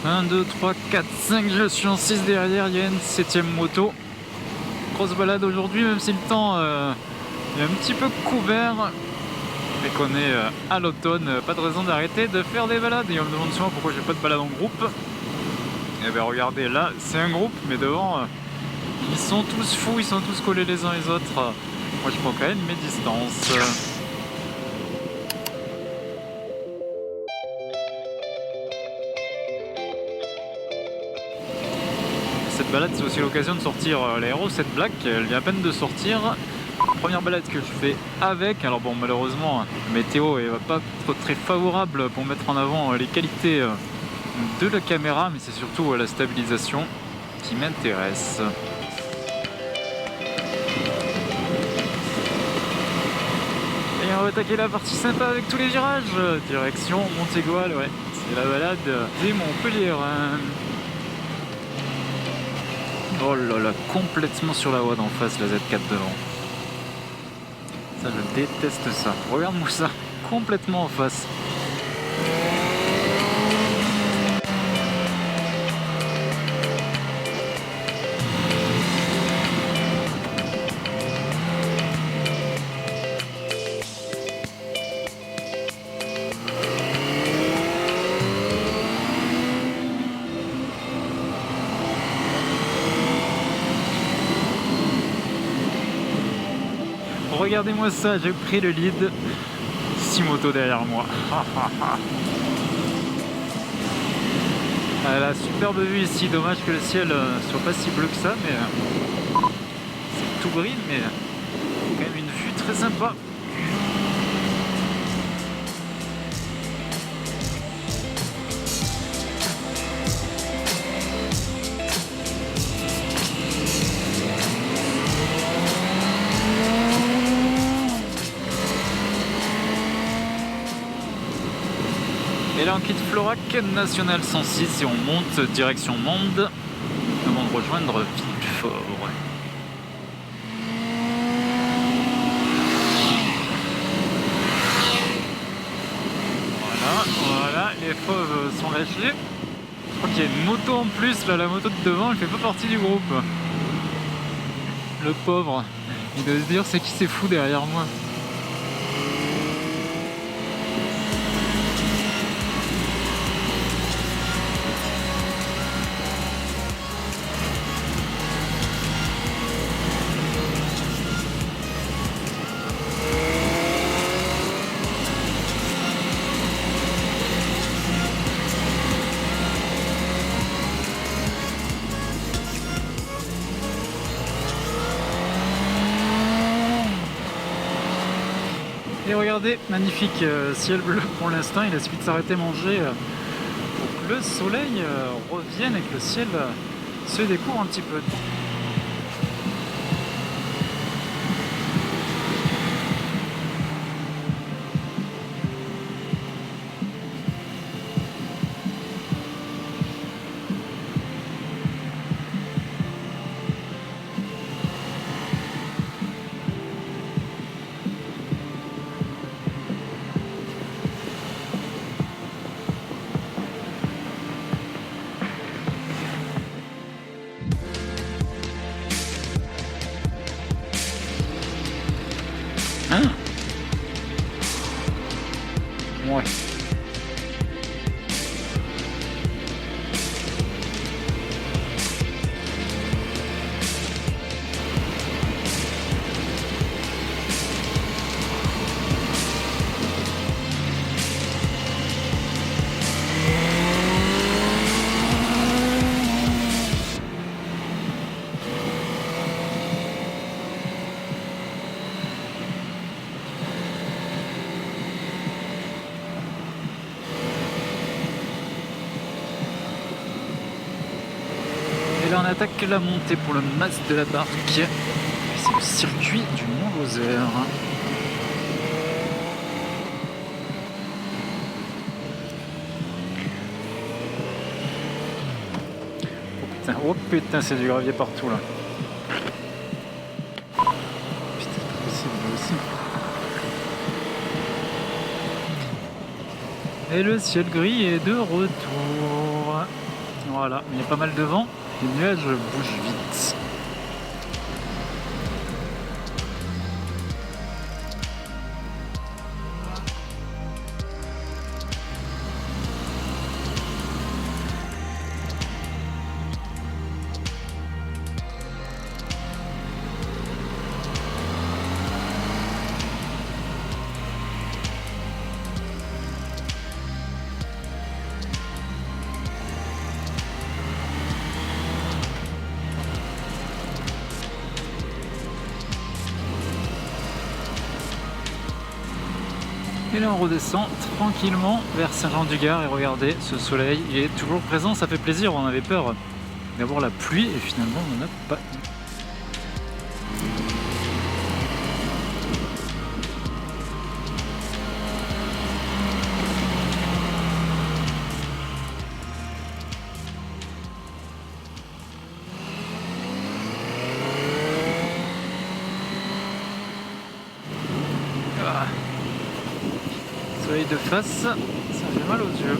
1, 2, 3, 4, 5, je suis en 6 derrière, il y a une 7ème moto. Grosse balade aujourd'hui, même si le temps est un petit peu couvert. Et qu'on est à l'automne, pas de raison d'arrêter de faire des balades. Et on me demande souvent pourquoi j'ai pas de balade en groupe. Et bien regardez, là c'est un groupe, mais devant ils sont tous fous, ils sont tous collés les uns les autres. Moi je prends quand même mes distances. Cette balade c'est aussi l'occasion de sortir l'Aero 7 Black, elle vient à peine de sortir. Première balade que je fais avec, alors bon malheureusement la météo elle va pas être très favorable pour mettre en avant les qualités de la caméra, mais c'est surtout la stabilisation qui m'intéresse. Et on va attaquer la partie sympa avec tous les virages, direction Montégoal, ouais, c'est la balade des Montpelliérains. Oh là là, complètement sur la voie d'en face, la Z4 devant. Ça, je déteste ça. Regarde-moi ça, complètement en face. Regardez-moi ça, j'ai pris le lead. 6 motos derrière moi. La superbe vue ici, dommage que le ciel soit pas si bleu que ça, mais c'est tout gris, mais quand même une vue très sympa. Et là on quitte Florac, National 106 et on monte direction Mende avant de rejoindre Villefort. Voilà, les fauves sont lâchés. Je crois qu'il y a une moto en plus, là la moto de devant elle fait pas partie du groupe. Le pauvre, il doit se dire c'est qui c'est fou derrière moi. Et regardez, magnifique ciel bleu pour l'instant, il a suffi de s'arrêter manger pour que le soleil revienne et que le ciel se découvre un petit peu. Hein? Ouais. Et là on attaque la montée pour le mas de la barque. C'est le circuit du Mont-Lozère. Oh putain, c'est du gravier partout là. Putain, c'est pas possible, lui aussi. Et le ciel gris est de retour. Voilà, il y a pas mal de vent, les nuages bougent vite. Et là on redescend tranquillement vers Saint-Jean-du-Gard et regardez ce soleil, il est toujours présent, ça fait plaisir, on avait peur d'avoir la pluie et finalement on n'en a pas eu. Soleil de face, ça fait mal aux yeux.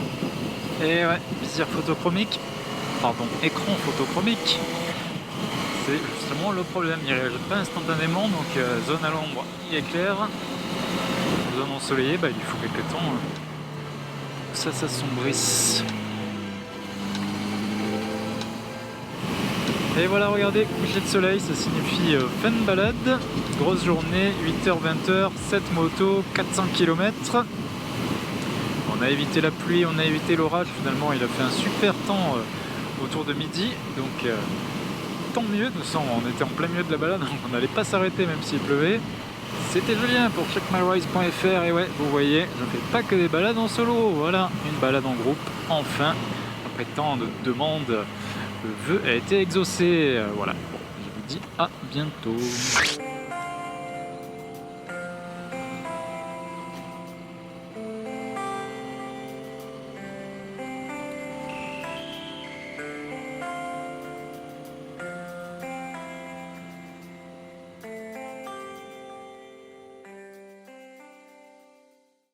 Et ouais, visière photochromique, pardon, écran photochromique. C'est justement le problème, il ne réagit pas instantanément, donc zone à l'ombre, il est clair. Zone ensoleillée, il faut quelques temps que ça s'assombrisse. Et voilà, regardez, coucher de soleil, ça signifie fin de balade. Grosse journée, 8h-20h, 7 motos, 400 km. On a évité la pluie, on a évité l'orage, finalement il a fait un super temps autour de midi, donc tant mieux, on était en plein milieu de la balade, donc on n'allait pas s'arrêter même s'il pleuvait. C'était Julien pour checkmywise.fr et ouais, vous voyez, je ne fais pas que des balades en solo, voilà, une balade en groupe, enfin, après tant de demandes, le vœu a été exaucé, voilà, bon, je vous dis à bientôt.